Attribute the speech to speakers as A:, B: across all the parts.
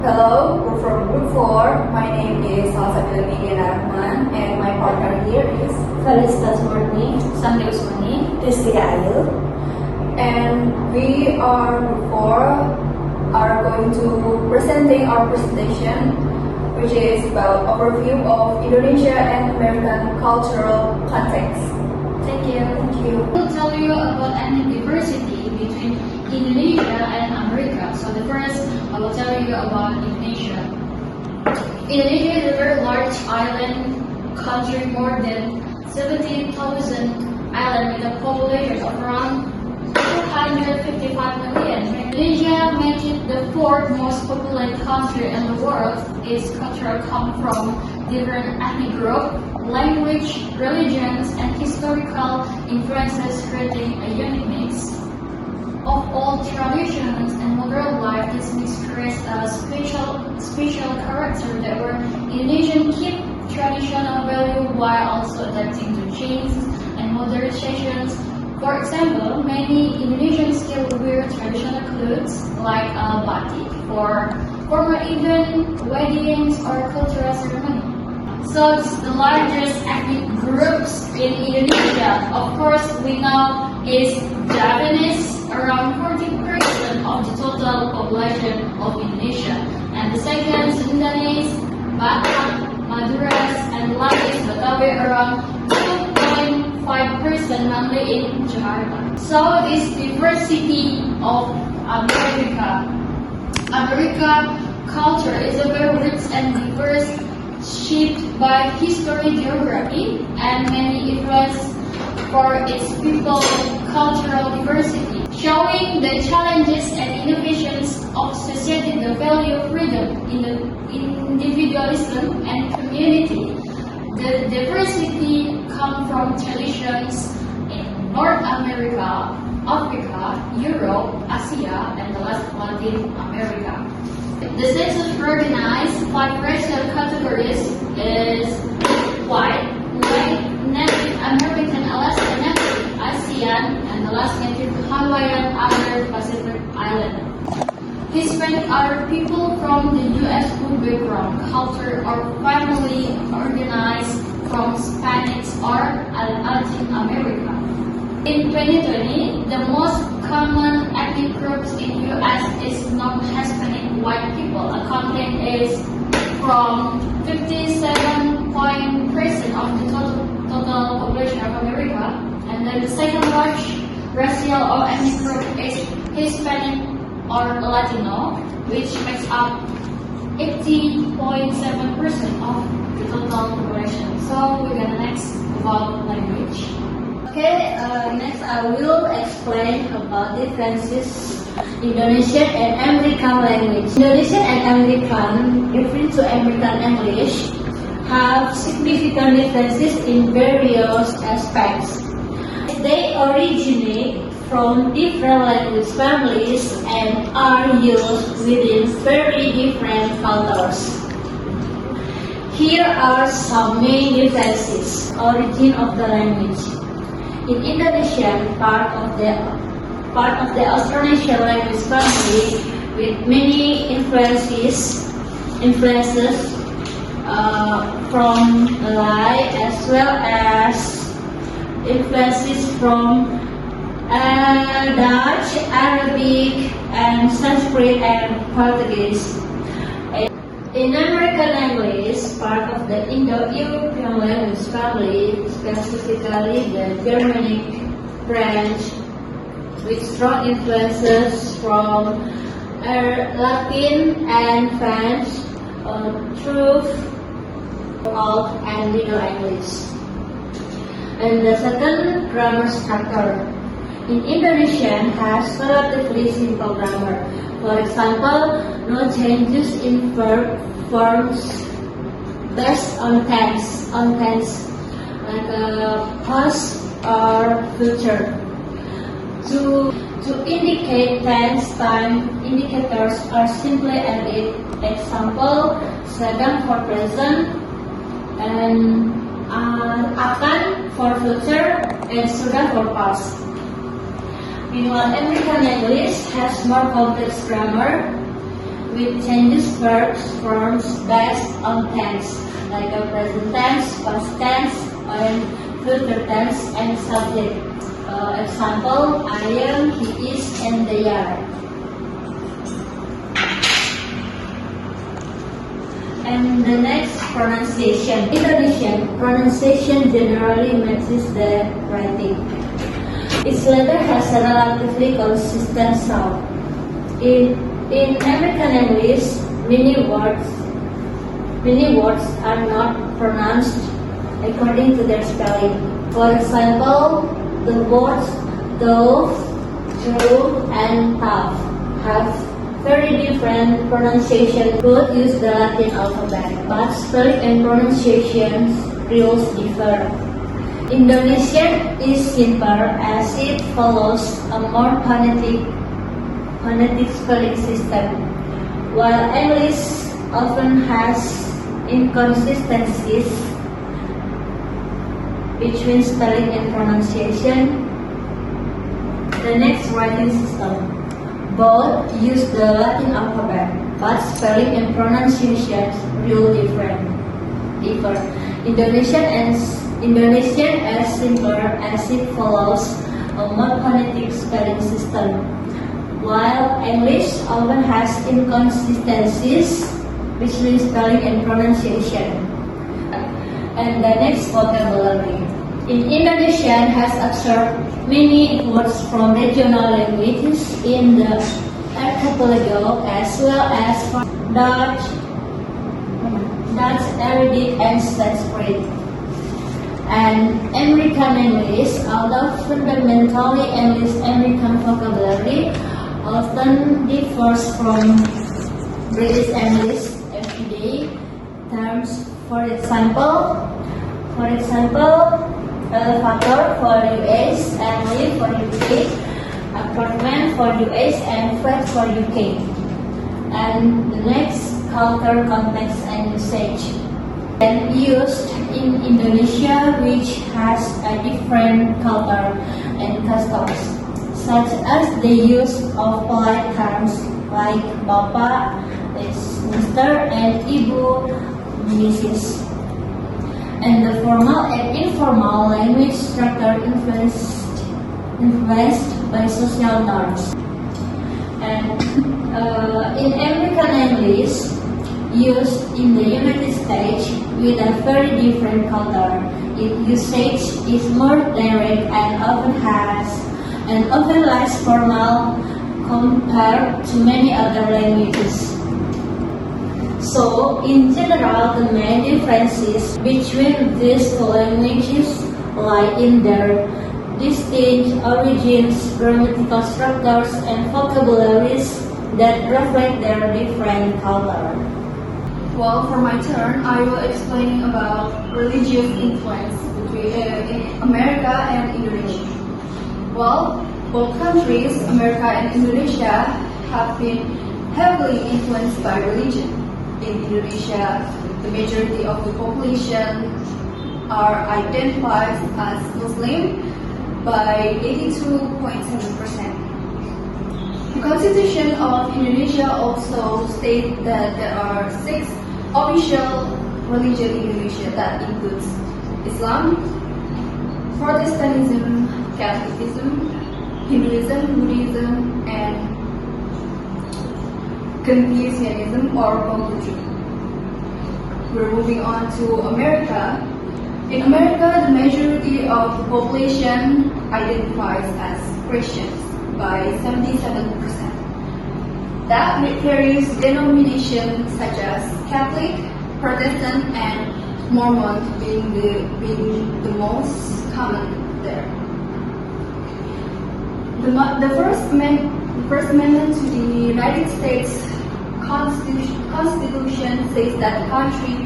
A: Hello, we're from Group 4. My name is Pemahaman and my partner here is
B: Lintas Sandy Usmani,
A: Budaya. And we are Group 4 are going to presenting our presentation, which is about overview of Indonesia and American cultural context.
B: Thank you.
A: Thank you.
B: I will tell you about any diversity between Indonesia and America. So the first, I will tell you about Indonesia. Indonesia is a very large island country, more than 17,000 islands with a population of around 255 million. Indonesia makes it the fourth most populated country in the world. Its culture comes from different ethnic groups, language, religions, and historical influences, creating a unique mix of all traditions and modern life. This mix creates a special character that where Indonesians keep traditional value while also adapting to changes and modernizations. For example, many Indonesians still wear traditional clothes like batik for formal events, weddings, or cultural ceremony. So it's the largest ethnic groups in Indonesia. Of course, we know is Japanese, around 40% of the total population of Indonesia. And the second, Sundanese, Batak, Maduras, and Lintas, Betawi, around 2.5% mainly in Jakarta. So this diversity of America culture is a very rich and diverse, shaped by history, geography, and many influences for its people cultural diversity, showing the challenges and innovations of society, the value of freedom, individualism, and community. The diversity comes from traditions in North America, Africa, Europe, Asia, and the last Latin America. The census recognized 5 racial categories is white, Native American, Alaska Native, ASEAN, and the last Native Hawaiian, other Pacific Island. Hispanic are people from the U.S. who background, culture, or family organized from Spanish or Latin America. In 2020, the most common ethnic groups in U.S. is non-Hispanic white people. Accounting is from 57% of the total population of America. And then the second large racial or ethnic group is Hispanic or Latino, which makes up 80.7% of the total population. So we're gonna next about language.
C: Okay, next I will explain about differences Indonesian and American language. Indonesian and American, referring to American English, have significant differences in various aspects. They originate from different language families and are used within very different cultures. Here are some main differences. Origin of the language. In Indonesian, part of the Austronesian language family with many influences from Malay as well as influences from Dutch, Arabic, and Sanskrit and Portuguese. In American language, part of the Indo-European language family, specifically the Germanic, French, with strong influences from Latin and French, through Old and Middle English. And the second, grammar structure. In Indonesian has relatively simple grammar. For example, no changes in verb forms based on tense, like past or future. To indicate tense, time indicators are simply added. Example, sedang for present, and akan for future, and sudah for past. Meanwhile, American English has more complex grammar. which changes verbs forms based on tense, like a present tense, past tense, and future tense, and subject. Example, I am, he is, and they are. And the next, pronunciation. Indonesian pronunciation generally matches the writing. Its letter has a relatively consistent sound. In American English, many words are not pronounced according to their spelling. For example, the words dove, true, and tough have very different pronunciation. Both use the Latin alphabet, but spelling and pronunciation rules differ. Indonesian is simpler as it follows a more phonetic spelling system, while English often has inconsistencies between spelling and pronunciation. The next, writing system. Both use the Latin alphabet, but spelling and pronunciation rule differ. Indonesian is simpler as it follows a more phonetic spelling system, while English often has inconsistencies between spelling and pronunciation. And the next, vocabulary. Indonesian has absorbed many words from regional languages in the archipelago, as well as from Dutch, Arabic, and Sanskrit. And American English, although fundamentally English-American vocabulary, often differs from British English everyday terms. For example, elevator for US and lift for UK, apartment for US and flat for UK. And the next, culture, context, and usage. And used in Indonesia, which has a different culture and customs, such as the use of polite terms like Bapak, Mr. and Ibu, Mrs. And the formal and informal language structure influenced by social norms. And in American English, used in the United States with a very different culture, its usage is more direct and often less formal compared to many other languages. So, in general, the main differences between these two languages lie in their distinct origins, grammatical structures, and vocabularies that reflect their different culture.
A: Well, for my turn, I will explain about religious influence between America and Indonesia. Well, both countries, America and Indonesia, have been heavily influenced by religion. In Indonesia, the majority of the population are identified as Muslim by 82.7%. The Constitution of Indonesia also states that there are 6 official religions in Indonesia that includes Islam, Protestantism, Catholicism, Hinduism, Buddhism, and Confucianism or Confucianism. We're moving on to America. In America, the majority of the population identifies as Christians by 77%. That carries denominations such as Catholic, Protestant, and Mormon being the most common there. The first amendment to the United States Constitution says that the country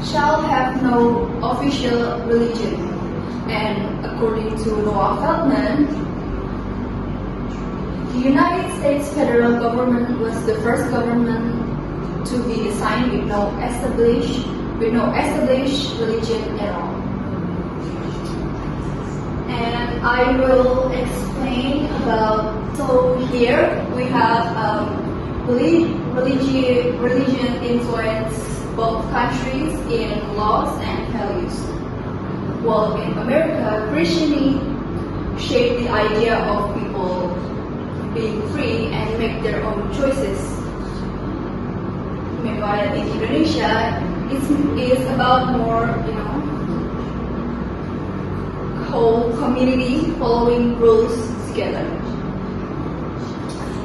A: shall have no official religion, and according to Noah Feldman, the United States federal government was the first government to be assigned with no established religion at all. And I will explain about. So here we have religion influence both countries in laws and values. While in America, Christianity shaped the idea of people being free and make their own choices. Meanwhile, in Indonesia, it's about more, whole community following rules together,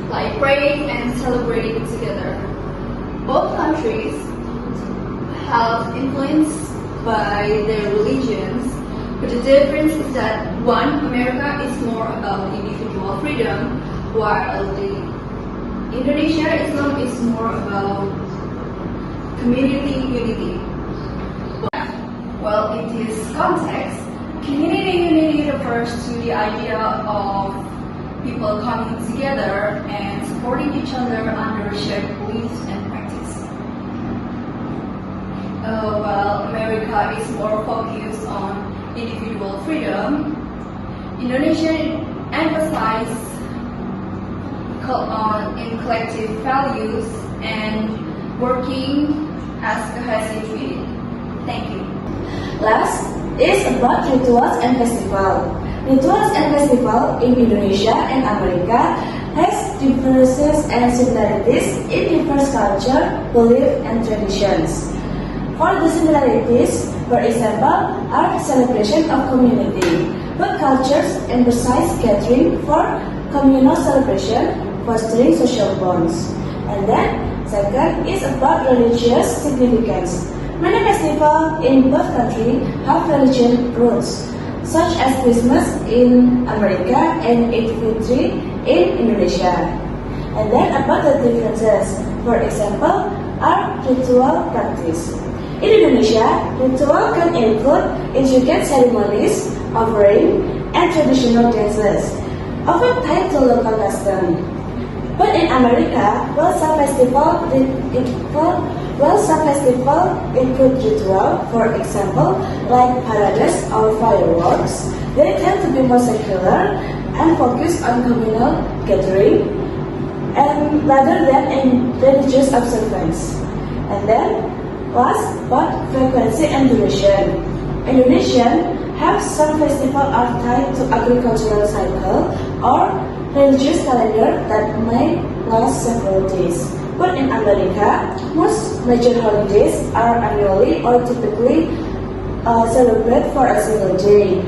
A: like praying and celebrating together. Both countries have influence by their religions, but the difference is that one, America, is more about individual freedom, while the Indonesia Islam is more about community unity. Well, in this context, community unity refers to the idea of people coming together and supporting each other under shared beliefs and practice. While America is more focused on individual freedom, Indonesia emphasizes in collective values and working as cohesive unit. Thank you.
D: Last is about rituals and festival. Rituals and festival in Indonesia and America has differences and similarities in diverse culture, belief, and traditions. For the similarities, for example, are celebration of community. Both cultures emphasize gathering for communal celebration, fostering social bonds. And then, second is about religious significance. Many festivals in both countries have religious roots, such as Christmas in America and Eid Fitri in Indonesia. And then about the differences, for example, are ritual practice. In Indonesia, ritual can include intricate ceremonies, offering, and traditional dances, often tied to local custom. But in America, while some festivals include ritual, for example, like parades or fireworks, they tend to be more secular and focus on communal gathering, and rather than in religious observance. And then, last but frequency and duration. Indonesians have some festivals are tied to agricultural cycle or religious calendar that may last several days. But in America, most major holidays are annually or typically celebrated for a single day.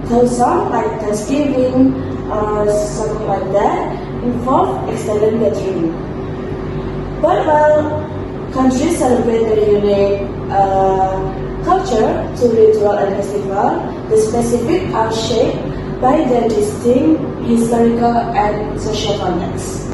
D: So some like Thanksgiving or something like that involve extended gathering. But while countries celebrate their unique culture to ritual and festival, the specific are shaped by their distinct historical and social context.